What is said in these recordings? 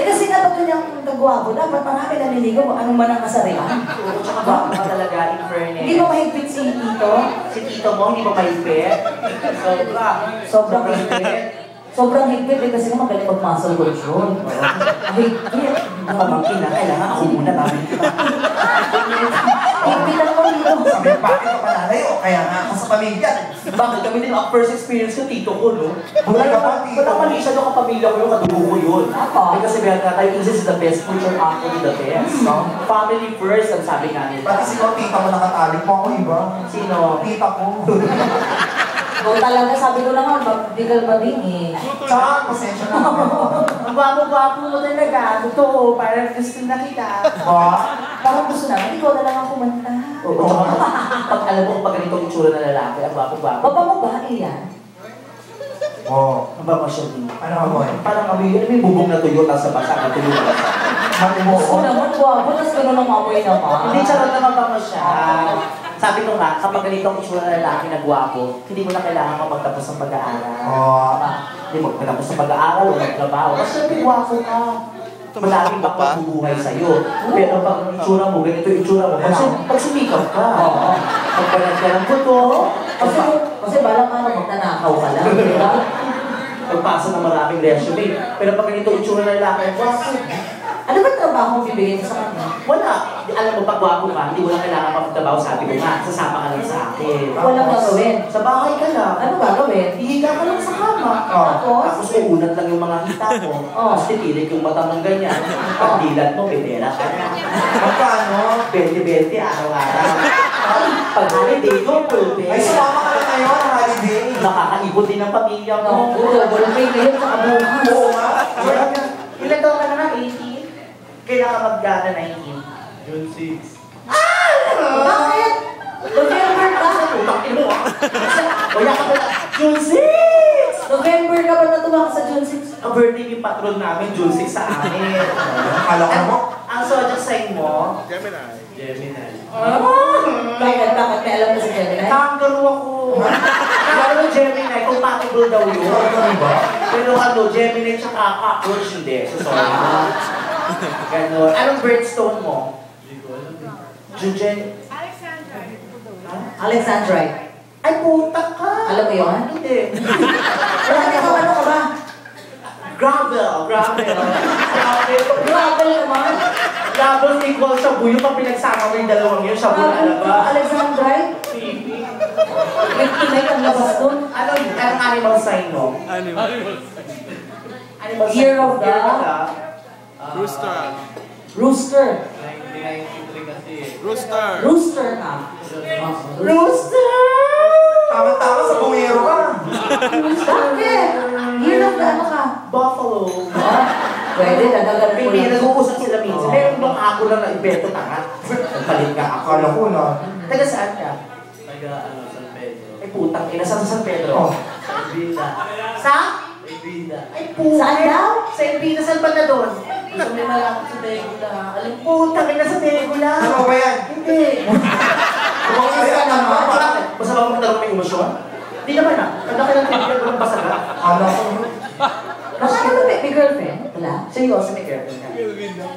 kasi nga pag kanyang nagwapo, dapat marami naliligo mo. Anong man ang kasarihan? Oo, tsaka bago ka talaga, in fairness. Hindi ba mahigpit si Tito? Si Tito mo, hindi ba mahigpit? Sobra. Sobrang higpit. Sobrang higpit eh, kasi nga magaling mag-muscle control. Higpit. Napamangkin na, kailangan ako muna namin kita. Higpitan mo dito. Sabi, bakit ka panalay o kaya nga ako sa pamilya? Bakit kami din ang first experience ko, Tito ko, no? Buhay ka pa, Tito. Wala mali siya doon kapamilya ko yung kadugo ko yun. Ako? Kasi sabihan nga tayo, this is the best, future actually the best. Family first, ang sabi nga nila. Pati si tita mo nakatalik mo ako iba. Sino? Tita ko. Oo talaga, sabi ko naman, mabigal ba din eh. Tsaka, pasensya na ako. Ang gwapo-gwapo mo talaga. Totoo, parang gusto na kita. Ba? Parang gusto naman, ikaw na lang ang kumanta. Oo, pag alam mo pag ganitong itsura na lalaki, ang gwapo-gwapo. Baba mo ba yan? Oo. Ang ba siya din? Ano ka mo eh? Parang kami, ano yung bubong na tuyo, tapos sa basa, na tuyo na basa. Oo naman, guwapo, tapos gano'n ang amoy naman. Hindi, charot naman ba mo siya? Sabi ko nga, kapag ganitong itsura na lalaki na gwapo, hindi mo na kailangan magtapos ng pag-aaral. Hindi mo magtapos ng pag-aaral o magtrabaho. Kasi gwapo ka. Maraming baka bubuhay sa'yo. Pero pag itsura mo, ganito itsura mo, pag sumikap ka. Pag palag ka ng buto, Kasi balang araw magnanakaw ka lang, di ba? pagpasa ng maraming resume. Pero pag ganito itsura na lalaki, gwapo. Ano ba trabaho ang bibigyan mo sa kanya? Wala. Alam mo, pag gwapo ka, hindi mo na kailangan magtrabaho. Sabi ko nga, sasama ka lang sa akin. Walang gagawin. Sa bahay ka lang. Ano gagawin? Ihiga ka lang sa kama. Tapos uunat lang yung mga hita mo. Tapos titilik yung mata ng ganyan. Pag dilat mo, pipera ka na. Magkano? 20-20 araw-araw. Pag holiday, double pay. Ay, sumama ka na ngayon, holiday. Nakakaibot din ang pamilya mo. Double pay ngayon sa kabuhan. Oo nga. Ilan taon ka na nga? 18? Kailan ka mag-gana 19? June 6. Bakit? November ka? Utang ino ah. Wala ka ba? June 6! November ka ba natuwa ka sa June 6? Ang birthday yung patron namin, June 6 sa amin. Alam ka mo? Ang zodiac sign mo? Gemini. Bakit? Bakit? May alam mo si Gemini? Kangaroo ako. Kangaroo Gemini, compatible daw yun. Pero ano, Gemini tsaka cockroach hindi. So sorry. Ganon. Anong birthstone mo? June. Alexandrite. Ay, puta ka! Alam mo yun? Hindi. Wala ka, ano ka ba? Gravel. Gravel naman. Gravel equal shabu. Yung pag pinagsama mo yung dalawang yun, shabu na alaba. Alexandrite? May kinay ang labas doon. Anong animal sign mo? Animal. Animal sign Year mo? of the... Rooster. Rooster. 1993 kasi. Rooster. Rooster ka. Rooster! Tama-tama sa bungero ka. Bakit? Year of the ano ka? Buffalo. Pwede, dadagan ko Hindi, lang. nag-uusap sila minsan. Meron bang ako lang na ibeto tanga? Nagpalit nga ako. Akala ko na. Taga saan ka? San Pedro. Ay putang ina, saan sa San Pedro? Oh. Vida. Sa? Vida. Ay putang. Saan daw? Sa Elvina, saan ba na doon? Gusto mo malapit sa Tegula. Alam putang ina sa Tegula. Ano ba yan? Hindi. Kumakain ka naman. Bakit? Basta ba magkaroon may emosyon? Hindi naman ah. Ang laki ng Tegula ko ng basaga. Alam ko. Baka ano ba? May girlfriend? Wala? Seryoso may girlfriend ka.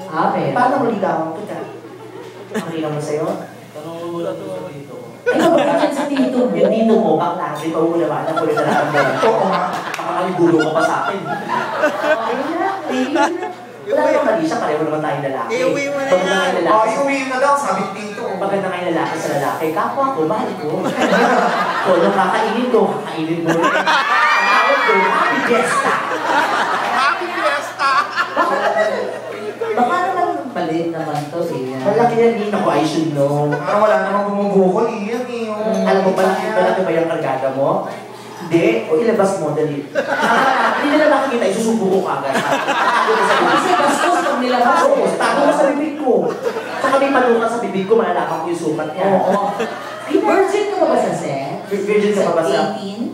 Ah, pero. Paano mo ligawan kita? Ang linaw mo sa'yo? Tanong mo muna to sa dito. Ay, kapag yan si Tito mo. Yung dito mo, bakla, di pa uulawa na kung nalaman mo. Oo nga. Makakaligulo ka pa sa akin. Wala naman mali siya, pareho naman tayong lalaki. Iuwi mo na Maganda yan. nga yung lalaki. Iuwi na daw, sabi dito. Maganda nga yung lalaki sa lalaki. Kapwa ko, mahal ko. O, nung kakainin ko, kakainin mo rin. Ang tawag ko, happy fiesta. Happy Fiesta! Baka naman mali naman to eh. Malaki yan, Nino ko, I should know. Parang wala namang bumubukol, iyan eh. Alam mo, malaki ba yung kargada mo? Hindi. O ilabas mo, dali. Hindi nila nakikita, isusubo ko kagad. Kasi bastos pag nilabas. Oo, tago na sa bibig ko. Saka may paluka sa bibig ko, malalaman ko yung sukat niya. Oo. Virgin ka ba ba sa set? Virgin ka pa ba sa... 18?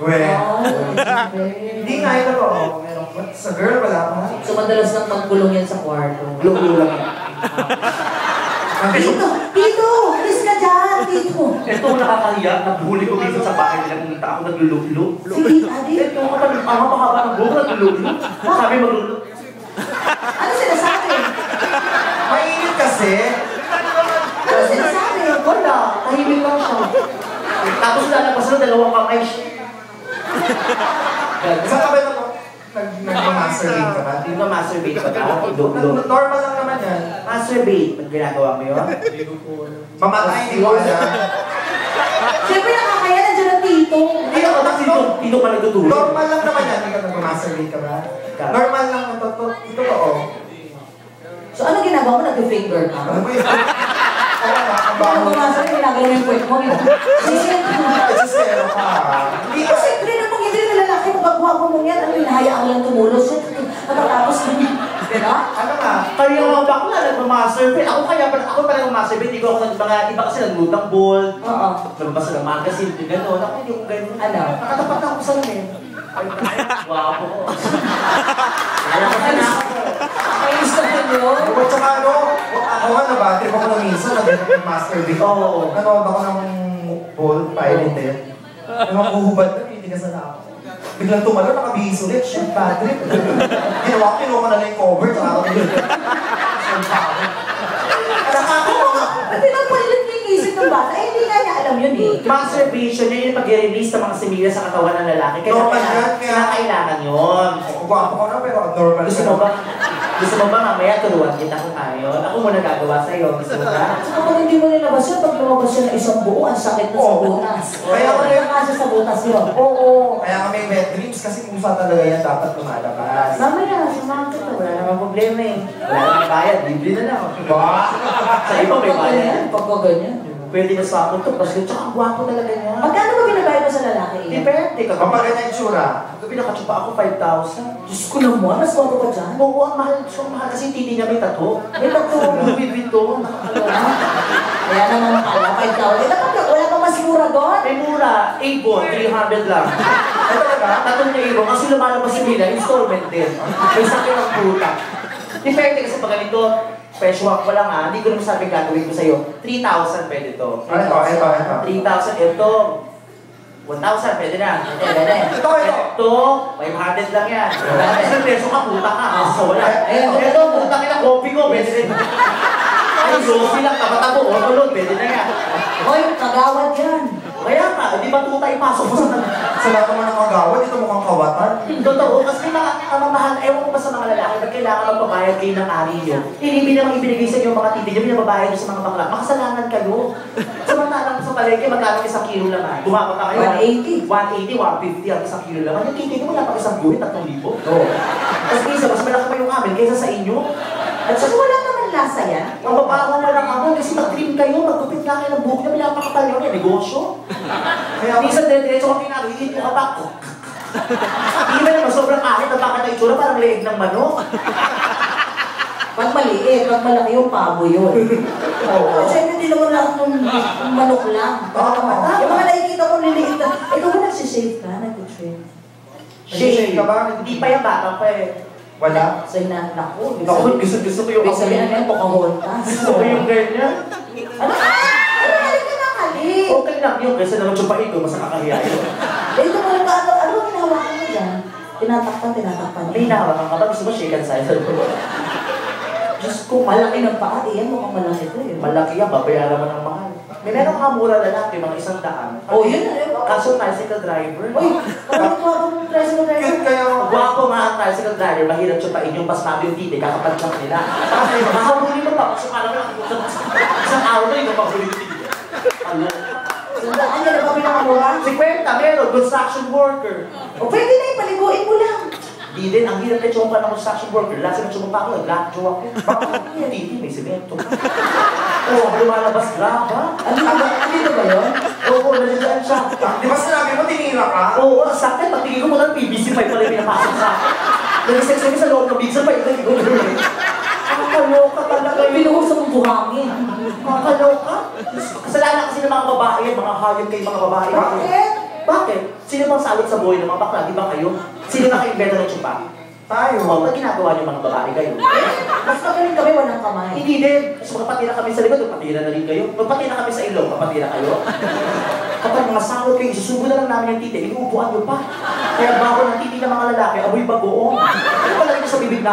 Weh. Oh, Hindi nga ito po. Meron pa. Sa girl, wala pa. So madalas nang magkulong yan sa kwarto. Lulo lang. Tito! Tito! Alis ka dyan! Tito! Ito ang nakakahiya, naghuli ko dito sa bahay nila pumunta ako naglululo. Sige, Adi. Ito ang mahaba ng buhok, naglululo. Sabi maglululo. Ano sinasabi? Mainit kasi. Ano sinasabi? Wala, tahimik lang siya. Tapos lalabas na dalawang kamay siya. Saan ka ba nag-masturbate ka ba? Hindi ba masturbate ka ba? Idog-log. Normal lang naman yan. Masturbate, pag ginagawa mo yun? Mamatay, di ko alam. Siyempre nakakaya na dyan ang tito. Hindi ako, kasi dito ka nagtutulog. Normal lang naman yan. Ikaw nag-masturbate ka ba? Normal lang. Totoo. So ano ginagawa mo? Nag-finger ka? Ano ba yun? Oo nga, ang Kung bago. pumasok yung ginagawa mo yung point mo. Sincero ka. Hindi kasi hindi na pag hindi na lalaki magpagwapo mo yan. Ano yung hayaan lang tumulos? Matapos diba? Ano nga? Kaya mga bakla, nagmamasturbate. Ako pa nagmamasturbate. Hindi ko ako mga iba kasi nagluto ng ball. Oo. Nagbabasa ng magazine, gano'n. Ako hindi ko gano'n. Ano? Nakatapat na ako sa lamin. Wapo ko. Kaya ko na ako. Ayos na yun. At saka ano, ako nga nabatrip ako ng minsan, nag-masturbate. Oo. Nanood ako ng ball, pilot eh. Huhubad na, titigasan na ako. Biglang tumalo, nakabihis ulit. Shit, bad trip. Ginawa ko, kinuha ko na lang yung cover, tsaka ako Nakakatawa. Pati nagpalit yung isip ng bata, eh hindi nga niya alam yun eh. Masturbation, yun yung pag-release ng mga similya sa katawan ng lalaki. Kaya Normal yan, kaya- kailangan yun. Gwapo ko na, pero normal. Gusto mo ba mamaya turuan kita kung ayaw? Ako muna gagawa sa'yo. Gusto mo ba? Saka pag hindi mo nilabas yun, pag lumabas yun ng isang buo, ang sakit na sa Oo. butas. Kaya ako rin. Kasi sa butas yun. Oo. Kaya kami wet dreams kasi kung saan talaga yan dapat lumalabas. Mamaya, samahan kita. Wala namang problema eh. Wala namang bayad. Libre na lang. Ba? Sa iba may bayad. Pagka ganyan. Pwede na sa akin ito. Kasi tsaka ang gwapo talaga niya. Magkano ba binabayad mo sa lalaki? Depende ka. Kapag ganyan yung tsura, Gabi nakatsupa ako 5,000. Diyos ko naman, mas wato ka dyan. Oo, ang mahal. So mahal kasi titi niya may tato. May tato. Louis Vuitton. Nakakalala. Kaya naman pala, 5,000. Eh, dapat wala pa mas mura doon. May mura. Avon, 300 lang. ay talaga? Tatong niya Avon kasi lumalabas nila, installment din. May sakit ang puta. Depende kasi pag ganito, Freshwalk ko lang ha, hindi ko naman sabi gagawin ko sa'yo. 3,000 pwede to. Ito. 3,000, ito. 1,000 pwede na. Ito. Ito, 500 lang yan. 1,000 peso ka, puta ka. So wala. Ayun. Ito, puta ka na, coffee ko, pwede rin. Ay, Josie lang, tapat ako, autoload, pwede na yan. Hoy, kagawad yan. Kaya nga, di ba tuta ipasok mo sa Sa lahat naman ng kagawad, ito mukhang kawatan. Totoo, kasi mga kamamahal, ewan ko ba sa mga lalaki, ba't kailangan magbabayad kayo ng ari nyo? Hindi namang ibinigay sa inyo mga titi nyo, binababayad nyo sa mga bakla. Makasalanan kayo. Samantalang sa palengke, magkano isang kilo lang ha? Bumaba ka kayo. 180. 180, 150 ang isang kilo lang. Yung titi nyo, wala pang isang buwit, 3,000. Oo. Tapos isa, mas malaki pa yung amin kaysa sa inyo. At Kasi sa wala naman lasa yan. ang babaho pa lang ako, kasi mag-trim kayo, magtupit na kayo ng buhok nyo, pinapakapal nyo, yan, negosyo. Kaya Minsan diretso kami na, hihit mo ka pa. Hindi ba naman sobrang ahit na bakit na itsura, parang leeg ng manok. Pag maliit, pag malaki yung pabo yun. Oo. Siyempre, hindi naman lahat ng manok lang. Oo. Yung mga nakikita ko liliit na, ikaw ba nagsishave ka? Nag-shave? Shave ka ba? Hindi pa yung bata pa eh. Wala. Sa inanak ko. Ako, gusto ko yung Ibig sabihin ano yan, Pocahontas. Gusto ko yung ganyan. Ano? Ano halik ka ng halik? Okay lang yun, kasi naman chupain ko, mas nakakahiya yun. Ito mo yung ano ang hinahawakan mo dyan? Tinatakpan. May hinahawakan ka ba? Gusto mo shake and size? Diyos ko, malaki ng paa. Eh, yan mukhang malaki ito eh. Malaki yan, babayaran mo ng mahal. May meron ka mura lalaki, mga 100. Oh, yun na yun. Kaso tricycle driver. Uy, parang ito akong tricycle driver. Cute kaya ako. Gwapo nga ang tricycle driver, mahirap chupain yung pasmado yung titi, kakapad lang nila. Kasi makahuli mo pa, kasi parang isang araw na yung makahuli yung titi. Ano? Sandaan yan na ba pinakamura? Si Kwenta, meron, construction worker. O pwede na ipaliguin mo lang. Di din, ang hirap na chumpa ng construction worker. Last na chumpa ako, nag-lockjaw ako. Bakit yung titi, may semento. Oo, lumalabas graba. Ano ba yun? Oo, nandiyan siya. Di ba sinabi mo, tinira ka? Oo, ang sakit. Pagtingin ko mo ng PVC pipe pala yung pinapasok sa akin. Nag-sex kami sa loob ng pizza pipe. Nakakaloka talaga yun. Pinuhos mong buhangin. Nakakaloka. Kasalanan kasi ng mga babae, mga hayop kayo mga babae. Bakit? Bakit? Sino bang salot sa buhay ng mga bakla? Di ba kayo? Sino naka-inventa ng tsupa? Tayo. O, ba't ginagawa niyo mga babae kayo? Mas magaling kami walang kamay. Hindi din. Kasi magpatira kami sa likod, magpatira na rin kayo. Magpatira kami sa ilong, magpatira kayo. Kapag mga salot kayo, isusubo na lang namin yung titi, inuupuan niyo pa. Kaya bago ng titi ng mga lalaki, amoy bagoong. Ano pala rin sa bibig na